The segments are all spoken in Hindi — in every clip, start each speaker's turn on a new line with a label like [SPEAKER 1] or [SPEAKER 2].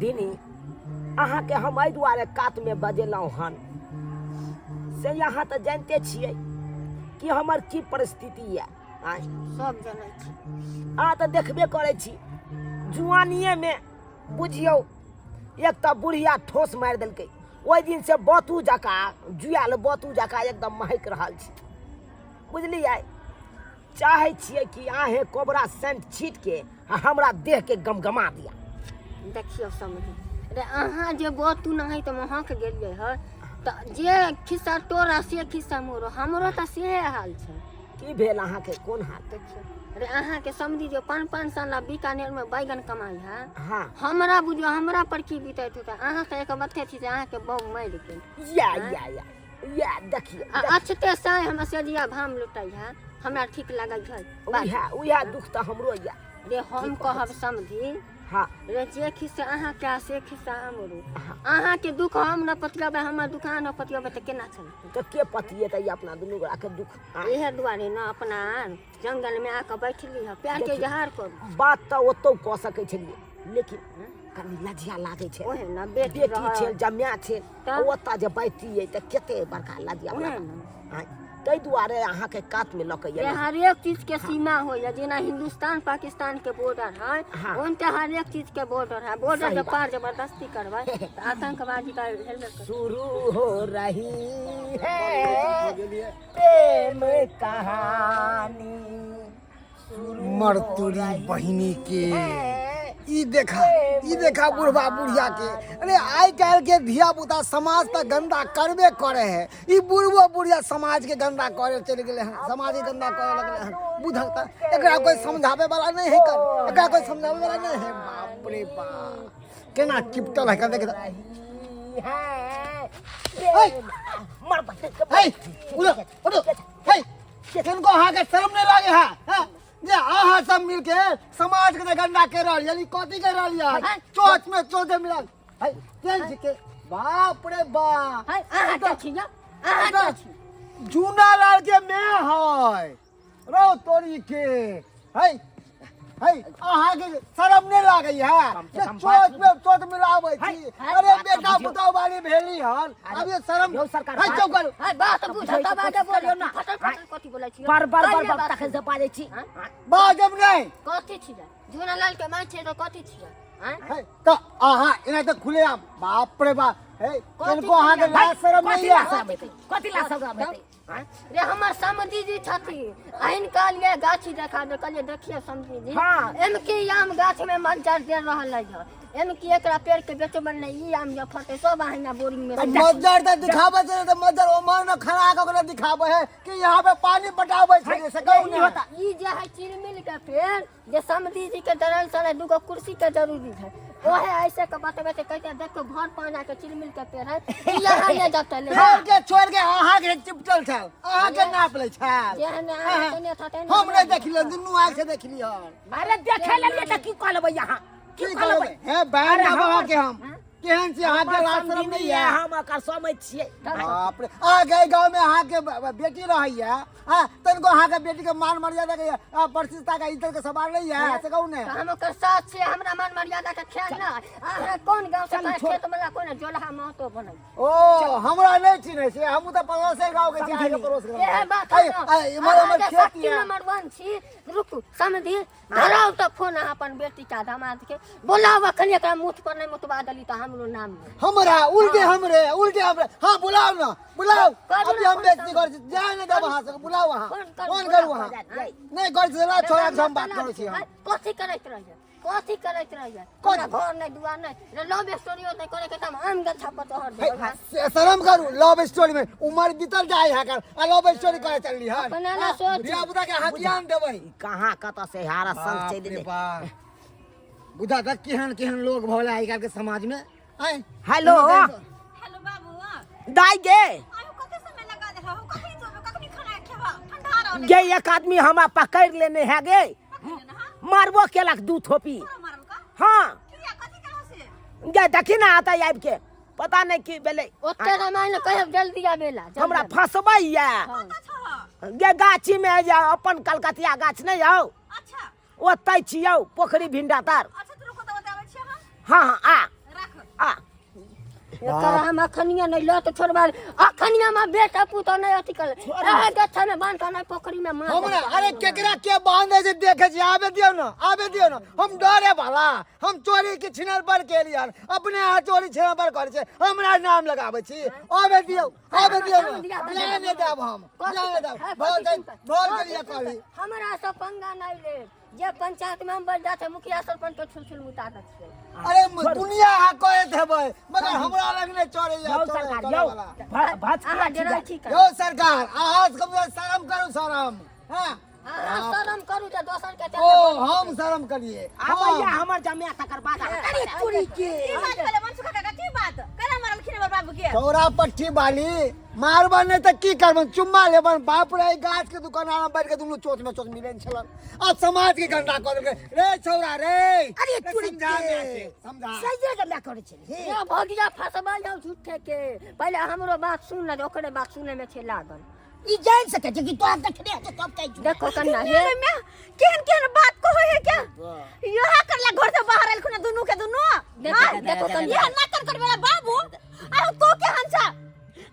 [SPEAKER 1] समधिनी अहाँ के हम एहि दुआरे कात में बजेलहुँ हन से यहाँ तो जानते छियै कि हमर की परिस्थिति है।
[SPEAKER 2] सब जनै छी
[SPEAKER 1] अहाँ तो देखबे करे छी जुआनिए में बुझियौ एक तो बुढ़िया ठोस मारि देलकै ओहि दिन से बतू जका जुआल बतू जका एकदम महक रहल छी बुझलियै। चाहे छियै कि अहें कोबरा सेंट छीट के हमरा देह के गमगमा दिया।
[SPEAKER 2] देखियो समझी रे अहाँ जे बतू नहीं तो वहाँ के गेलिए है तो जे खिस्सा तोरा से खिस्सा मोरो हमरो तो से हाल छै।
[SPEAKER 1] की भेल अहाँ के कोन हाल?
[SPEAKER 2] देखियो रे अहाँ के समझी जो 5-5 साल बीकानेर में बैगन कमाई है
[SPEAKER 1] हाँ
[SPEAKER 2] हमरा बुझियो हमरा पर की बीतैत होता अहाँ के एक बते छी अहाँ के बहु मार के
[SPEAKER 1] या देखियो
[SPEAKER 2] अच्छे से हम सजिया भाम लुटाई है हमरा ठीक लागल है
[SPEAKER 1] उया दुख तो हमरो या
[SPEAKER 2] रे हम कहब समझी
[SPEAKER 1] हाँ
[SPEAKER 2] रे जे खिस्सा अहाँ के से खिस्सा हमरो अहाँ के दुख हम न पतियाबे हमर दुकान न पतियाबे त केना चलते?
[SPEAKER 1] तो के पतिएतै अपना दुनू गोरा के दुख?
[SPEAKER 2] इहे दुआरे न अपना जंगल में आके बैठली है प्यार के इजहार करू।
[SPEAKER 1] बात तो ओतौ कह सकै छलिए लेकिन कनी लज्जा लागे छै
[SPEAKER 2] ओहे न बेटी
[SPEAKER 1] छै जम्या छै ओता जे बैठिए त कते बड़का लज्जा लागे तै दुआरे अहाँ के कात में लके ये
[SPEAKER 2] हर एक चीज के सीमा हो या जेना हिंदुस्तान पाकिस्तान के बॉर्डर है उनते हर एक चीज के बॉर्डर है बॉर्डर के पार जबरदस्ती करवाए तो आतंकवादी का हेलमेट
[SPEAKER 1] शुरू हो रही है प्रेम कहानी
[SPEAKER 3] मरतुरी बहिनी के ई देखा बुढ़वा बुढ़िया के। अरे आई काल के धिया पुता समाज तक गंदा करबे करे है ई बुढ़वा बुढ़िया समाज के गंदा करे चल गेले हैं समाज के गंदा करे लगले हैं बुझता एकरा कोई समझावे वाला नहीं है कर एकरा कोई समझावे वाला नहीं है। बाप रे बाप केना चिपटल है कर देख
[SPEAKER 1] मर बटे
[SPEAKER 3] हे उड़ो हे किनको हां के शर्म नहीं लागे है जे आहा सब मिलके समाज के गंदा कर रहल यानी कथि कर रहल या चोच में चोदे मिला है तेल के बाप रे बाप
[SPEAKER 2] है अहाँ के छी ना अहाँ के छी
[SPEAKER 3] जूना लाल के मैं है रो तोरी के है आहा के शर्म नहीं लागे है चोच में चोट मिलावे छी। अरे बेटा पुताव वाली भेली हन अब ये शर्म
[SPEAKER 1] सरकार
[SPEAKER 3] है चुप करो
[SPEAKER 2] है बात बुझता बात बोलियो ना फटल कथि बोलै छी
[SPEAKER 1] बार तक से पाजे छी
[SPEAKER 3] बाजब नहीं
[SPEAKER 2] कथि छी जूना लाल के मां छे तो कथि छी
[SPEAKER 3] है तो आहा इना तो खुले आम बाप रे बाप है किनको आहा के लाज शर्म नहीं है
[SPEAKER 1] कथि ला सब बेटे
[SPEAKER 2] रे हमर समझी जी छथी आइन काल ये गाछी देखा दे कलिए देखिए समझी जी एम के आम गाछ में मंजर दे रहल है एम की एकरा पेड़ के बेचबन नहीं ई आम जे फटे सब आहिना बोरिंग में
[SPEAKER 3] मजदर त दिखावे छै त मजदर ओमर न खड़ा क के दिखावे है कि यहां पे पानी पटावे छै से कहू नहीं होता
[SPEAKER 2] ई जे है चिरमिल के पेड़ जे समझी जी के दरल सने दुगो कुर्सी के जरूरी है ओहे ऐसे के बतबे ते कहते देखो घर पाना के चिरमिल के पेड़ है यहां ले जाते ले
[SPEAKER 3] छोड़ के आहा के चिपटल छ आहा के नाप ले छ
[SPEAKER 2] जेहने आने थते
[SPEAKER 3] हम नहीं देखलिए दुनू आंख से देखलिए
[SPEAKER 1] अरे देखे लेलिए त की कहलबै यहां
[SPEAKER 3] की करबै हे बैन बाबा के हम केहन से आहा के आश्रम नहीं है
[SPEAKER 1] हम एकर समझ छियै।
[SPEAKER 3] बाप रे आ गए गांव में आहा के बेटी रहैया हां तनको आहा के बेटी के मान मर्यादा के प्रतिष्ठा का इज्जत के सवाल नहीं है से कहू ने
[SPEAKER 2] हम ओकर साथ से हमरा मान मर्यादा के ख्याल ना अहाँ कौन गांव से खेत में कोन जोलहा महतो बनै
[SPEAKER 3] ओ हमरा नहीं चिन्हे से हम त पड़ोसे गांव के छी के पड़ोस के
[SPEAKER 2] ए बात
[SPEAKER 3] हमर खेती है
[SPEAKER 2] नंबर 1 छी रुकू समझी धराव त फोन अपन बेटी का दामाद के बोलाव अखन एकरा मुठ पर नहीं मुतवा दली त हमरो नाम
[SPEAKER 3] हमरा उल्टे हमरे हां बुलाओ ना बुलाओ अभी हम बेइज्जती कर जाए ना दे वहां से बुलाओ वहां फोन करू वहां नहीं कर से ला छोड़ा हम बात करै छी हम
[SPEAKER 2] कथि करैत रहिए कोन घर नहीं दुआर नहीं लव स्टोरी होते करे के हम आम गछा पर तोहर दे
[SPEAKER 3] शर्म करू लव स्टोरी में उम्र बीतल जाए है कर लव स्टोरी करे चलली है
[SPEAKER 2] बनाना सोच
[SPEAKER 3] बिया बुदा के हथियान देबै
[SPEAKER 1] कहां कत से हारा संग चल दे
[SPEAKER 3] बुदा तक केहन लोग भोला आई के समाज में
[SPEAKER 1] हेलो
[SPEAKER 4] बाबू
[SPEAKER 1] दाई गे
[SPEAKER 4] आयो कते समय लगा दे हो कखनी तो कखनी खाना खेबा ठंडा रहो
[SPEAKER 1] गे एक आदमी हमरा पकड़ लेने है गे मारबो केलक दू थोपी
[SPEAKER 4] मारल का
[SPEAKER 1] हां
[SPEAKER 4] किया कथि कहो से
[SPEAKER 1] गे देखी ना आता आबि के पता नहीं की बेले
[SPEAKER 2] ओते रामायण कहब जल्दी आबेला
[SPEAKER 1] हमरा फसबै या गे गाछी में जा अपन कलकतिया गाछ नहीं हौ
[SPEAKER 4] अच्छा
[SPEAKER 1] ओतै छियौ पोखरी भिंडा तार
[SPEAKER 4] अच्छा तू रुको तो बताबै छी हम
[SPEAKER 1] हां हां आ
[SPEAKER 2] एकर हम अखनिया नहीं लो तो छोड़बा अखनिया में बेटा पुतो नहीं अथी कर रहे गच्छा में बांध के नहीं पोखरी में मार
[SPEAKER 3] हमरा अरे केकरा के बांधे से देखे छी आबे दियो ना हम डरे वाला हम चोरी के छिनर पर के लिए अपने हाथ चोरी छिनर पर करे छे हमरा नाम लगाबै छी आबे दियो ना लेने देब हम लेने देब बहुत के लिए कहली
[SPEAKER 2] हमरा सब पंगा नहीं ले जे पंचायत में हम बढ़ जाते मुखिया सरपंच के छुलछुल मुता दे
[SPEAKER 3] अरे दुनिया हा करे देबै मगर हमरा लग ने चोरी
[SPEAKER 1] यो सरकार यो भात
[SPEAKER 2] आहा डरै ठीक है
[SPEAKER 3] यो सरकार आहाज कम शर्म करू शर्म हां
[SPEAKER 2] शर्म करू जे दोसर के
[SPEAKER 3] ओ हम शर्म करिए
[SPEAKER 1] आबैया हमर जमिया तकर बाद अरे चोरी के
[SPEAKER 4] की बात करे मनसुख काका की बात केना मारल खिने बाबू के
[SPEAKER 3] चौरा पट्टी बाली मारबा नहीं तो की करबन चुम्मा लेबन बाप रे गाछ के दुकान में बैठ के दुनु चोच में चोच मिलन छलन अब समाज के गंदा कर के रे छौरा रे
[SPEAKER 1] अरे चोरी के
[SPEAKER 3] समझा
[SPEAKER 1] सही जगह करे छे
[SPEAKER 2] ये भगिया फसबा जाऊ झूठे के पहले हमरो बात सुन ले ओकरे बात सुने में छे लागल
[SPEAKER 1] ई जान सके छै कि तोरा देखने है तब कह
[SPEAKER 2] देखो कन्ना हे
[SPEAKER 4] में केहन केहन बात को है क्या यहा करला घर से बाहर आइल खुना दुनु के दुनु
[SPEAKER 2] देखो कन्ना
[SPEAKER 4] यहा ना कर वाला बाबू आ तो के हंसा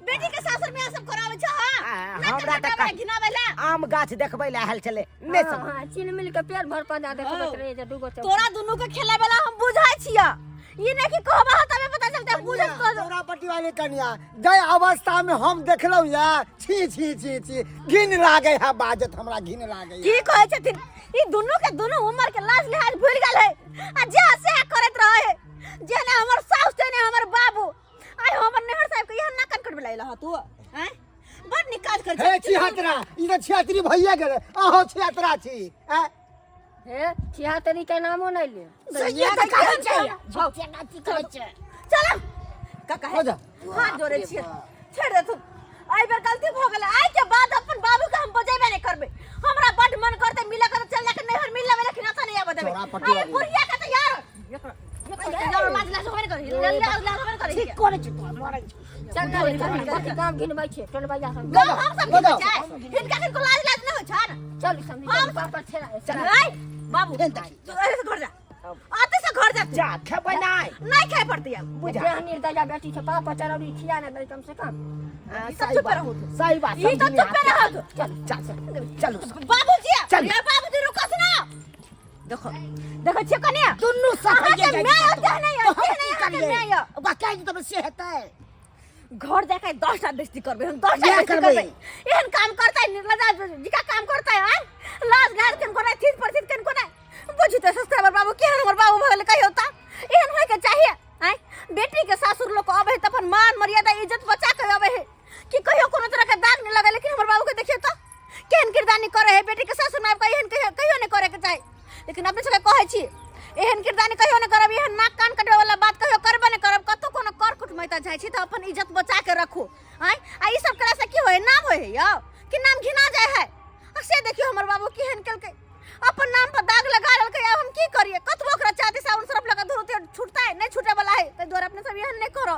[SPEAKER 4] बेटी के सासुर में सब करावे छ
[SPEAKER 1] हमरा तक
[SPEAKER 4] घिनावेला
[SPEAKER 1] आम गाछ देखबै ले आयल छले ने सब
[SPEAKER 2] हां चिन मिल के पेड़ भर पदा देखबत रहे जे दुगो
[SPEAKER 4] तोरा दुनु के खेलावेला हम बुझाय छिया ये नहीं कि कहबा तबे पता चलते बुझत कर
[SPEAKER 3] चौरा पट्टी वाली कन्या जय अवस्था में हम देखलौ या छी छी छी छी घिन लागे है बाजत हमरा घिन लागे
[SPEAKER 4] की कहै छथिन ई दुनु के दुनु उम्र के लाज लिहाज भूल गेल है आ जे से करत रहे है जे ने हमर सास ने हमर बाबू आय हमर नेहर साहब के यहाँ नाकन कट बेला ह तू हैं बड़ निकाज कर
[SPEAKER 3] हे छिहत्तरा ई तो छिहत्तरी भैया गेले आहो छिहत्तरा छी हैं
[SPEAKER 2] हे छिहत्तरी के नामो नहीं ले
[SPEAKER 1] सही कहै छै झोके नाची कहै छै
[SPEAKER 4] चल काका
[SPEAKER 3] हो जा
[SPEAKER 4] हाथ जोड़े छिए छोड़ दे तू आइ बेर गलती भ गेलै आइ के बाद अपन बाबू के हम बजेबे नहीं करबे हमरा बड मन करते मिला कर चल जाके नहर मिल लेबे लेकिन आता नहीं आबे देबे आइ बुढ़िया के तो यार यार लाज लाज होबे नहीं करे लाज लाज होबे नहीं करे
[SPEAKER 1] ठीक करे छै तोरा मारै
[SPEAKER 2] चल चल काम गिनबै छै चल भैया सब
[SPEAKER 4] गाँव हम सब के जाए हिनका किनको लाज लाज नहीं हो छ
[SPEAKER 2] चल समझ पापा छेड़ा
[SPEAKER 4] चल आई बाबू तू ऐसे घर जा आते से घर जा
[SPEAKER 1] जा खेबै
[SPEAKER 4] नहीं खाए पड़ती है
[SPEAKER 2] बुझा हनीर दया बेटी छै पापा चरौरी खिया ने दे कम से कम
[SPEAKER 1] सही बात सही बात
[SPEAKER 4] ई तो चुप रह
[SPEAKER 1] चल चल चलो
[SPEAKER 4] बाबूजी
[SPEAKER 1] चल।
[SPEAKER 4] ये बाबूजी रुको ना देखो देखो छियो कन्या
[SPEAKER 1] दुनु सब
[SPEAKER 4] अहाँ के मैं होते नहीं
[SPEAKER 1] करिए
[SPEAKER 4] नहीं है
[SPEAKER 1] ओकरा कह दी तब से हेतै
[SPEAKER 4] घर जाके 10 टा बेइज्जती करबे हम 10 टा बेइज्जती करबे एहन काम करता है निर्लजा जिका काम करता है लाज लाज कन को नहीं चीज पर चीज कन को नहीं बुझते सब्सक्राइबर बाबू केहन हमर बाबू भगले कहि होता एहन होय के चाहिए हैं बेटी के सासुर लोग आबे है त अपन मान मर्यादा इज्जत बचा के आबे है कि कहियो कोनो तरह के दाग नहीं लगे लेकिन हमर बाबू के देखिए तो केहन किरदानी करे है बेटी के सासुर में एहन कहियो नहीं करे के चाहिए लेकिन अपने सबके कहै छी एहन किरदानी कहियो नहीं करब एहन नाक कान कटवे वाला बात कहियो करबे नहीं करब कतो कोनो कर कुटमैता जाइ छी त अपन इज्जत बचा के रखू हैं आ ई सब करा से की होय नाम होय यो कि नाम घिना जाय है आ से देखियो हमर बाबू केहन केलकै अपन नाम पर दाग लगा लेलकै अब हम की करिए कतबो ओकरा चाहते साबुन सरफ लगा धोते छूटता है नहीं छूटे वाला है त द्वारा अपने सब एहन नहीं करो